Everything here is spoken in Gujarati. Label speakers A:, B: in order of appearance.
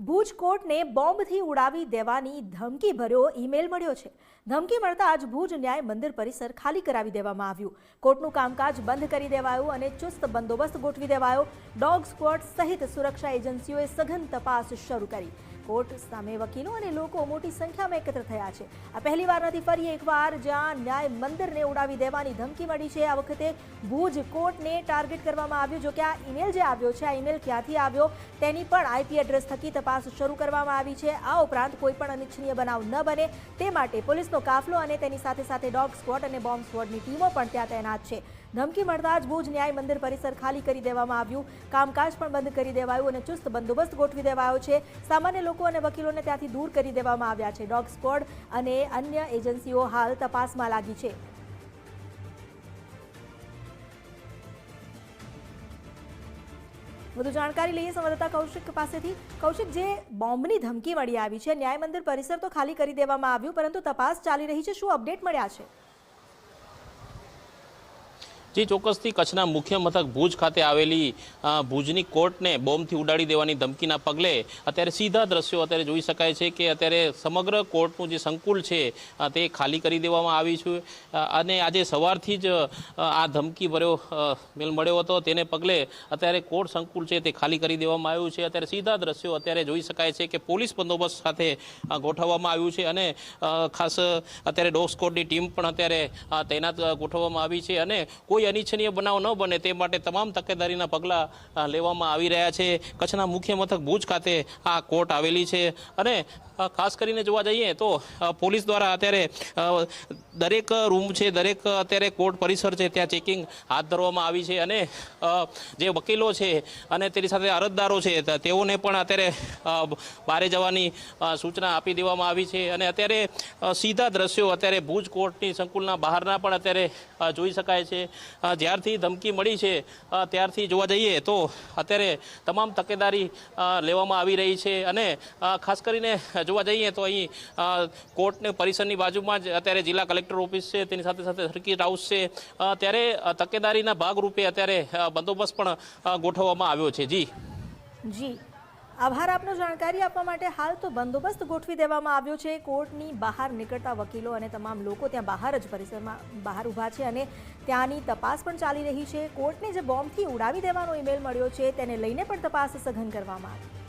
A: ભુજ કોર્ટને બોમ્બથી ઉડાવી દેવાની ધમકી ભર્યો ઈમેલ મળ્યો છે। ધમકી મળતા જ ભુજ ન્યાય મંદિર પરિસર ખાલી કરાવી દેવામાં આવ્યું। કોર્ટનું કામકાજ બંધ કરી દેવાયું અને ચુસ્ત બંદોબસ્ત ગોઠવી દેવાયો। ડોગ સ્ક્વોડ સહિત સુરક્ષા એજન્સીઓએ સઘન તપાસ શરૂ કરી। કોર્ટ સામે વકીલો અને લોકો મોટી સંખ્યામાં એકત્ર થયા છે। આ પહેલીવાર નથી, ફરી એકવાર જ્યાં ન્યાય મંદિરને ઉડાવી દેવાની ધમકી મળી છે। આ વખતે ભુજ કોર્ટને ટાર્ગેટ કરવામાં આવ્યું। જો કે આ ઈમેલ જે આવ્યો છે, આ ઈમેલ ક્યાંથી આવ્યો તેની પણ આઈપી એડ્રેસ થકી તપાસ શરૂ કરવામાં આવી છે। આ ઉપરાંત કોઈ પણ અનિચ્છનીય બનાવ ન બને તે માટે પોલીસનો કાફલો અને તેની સાથે સાથે ડોગ સ્ક્વોડ અને બોમ્બ સ્ક્વોડની ટીમો પણ ત્યાં તૈનાત છે। ધમકી મળતા જ ભુજ ન્યાય મંદિર પરિસર ખાલી કરી દેવામાં આવ્યું। કામકાજ પણ બંધ કરી દેવાયું અને ચુસ્ત બંદોબસ્ત ગોઠવી દેવાયો છે। સામાન્ય લોકો અને વકીલોને ત્યાંથી દૂર કરી દેવામાં આવ્યા છે। ડોગ સ્ક્વોડ અને અન્ય એજન્સીઓ હાલ તપાસમાં લાગી છે। વધુ જાણકારી લઈએ સંવાદદાતા કૌશિક પાસેથી। કૌશિક, જે બોમ્બની ધમકી મળી આવી છે, ન્યાય મંદિર પરિસર તો ખાલી કરી દેવામાં આવ્યું, પરંતુ તપાસ ચાલી રહી છે। શું અપડેટ મળ્યા છે?
B: जी ચોક્કસથી કચ્છના મુખ્ય મથક ભુજ ખાતે આવેલી ભુજની કોર્ટને બોમ્બથી ઉડાડી દેવાની ધમકીના પગલે અત્યારે સીધા દ્રશ્યો અત્યારે જોઈ શકાય છે કે અત્યારે સમગ્ર કોર્ટનું જે સંકુલ છે તે ખાલી કરી દેવામાં આવી છે અને આજે સવારથી જ આ ધમકી ભર્યો મેલ મળ્યો હતો, તેને પગલે અત્યારે કોર્ટ સંકુલ છે તે ખાલી કરી દેવામાં આવ્યું છે। અત્યારે સીધા દ્રશ્યો અત્યારે જોઈ શકાય છે કે પોલીસ બંદોબસ્ત સાથે ગોઠવવામાં આવ્યું છે અને ખાસ અત્યારે ડોગ સ્ક્વોડની ટીમ પણ અત્યારે તૈનાત ગોઠવવામાં આવી છે અને કોઈ અનિચ્છનીય બનાવ ન બને તે માટે તમામ તકેદારીના પગલાં લેવામાં આવી રહ્યા છે। કચ્છના મુખ્ય મથક ભુજ ખાતે આ કોર્ટ આવેલી છે અને ખાસ કરીને જોવા જઈએ તો પોલીસ દ્વારા અત્યારે દરેક રૂમ છે, દરેક અત્યારે કોર્ટ પરિસર છે ત્યાં ચેકિંગ હાથ ધરવામાં આવી છે અને જે વકીલો છે અને તેની સાથે અરજદારો છે તેઓને પણ અત્યારે બહાર જવાની સૂચના આપી દેવામાં આવી છે અને અત્યારે સીધા દ્રશ્યો અત્યારે ભુજ કોર્ટની સંકુલના બહારના પણ અત્યારે જોઈ શકાય છે। જ્યારથી ધમકી મળી છે ત્યારથી જોવા જઈએ તો અત્યારે તમામ તકેદારી લેવામાં આવી રહી છે અને ખાસ કરીને જોવા જઈએ તો અહીં કોર્ટને પરિસરની બાજુમાં જ અત્યારે જિલ્લા કલેક્ટર ઓફિસ છે, તેની સાથે સાથે સર્કિટ હાઉસ છે, ત્યારે તકેદારીના ભાગરૂપે અત્યારે બંદોબસ્ત પણ ગોઠવવામાં આવ્યો છે।
A: જી, આભાર આપનો જાણકારી આપવા માટે। હાલ તો બંદોબસ્ત ગોઠવી દેવામાં આવ્યો છે। કોર્ટની બહાર નીકળતા વકીલો અને તમામ લોકો ત્યાં બહાર જ પરિસરમાં બહાર ઊભા છે અને ત્યાંની તપાસ પણ ચાલી રહી છે। કોર્ટને જે બોમ્બથી ઉડાવી દેવાનો ઈમેલ મળ્યો છે તેને લઈને પણ તપાસ સઘન કરવામાં આવી।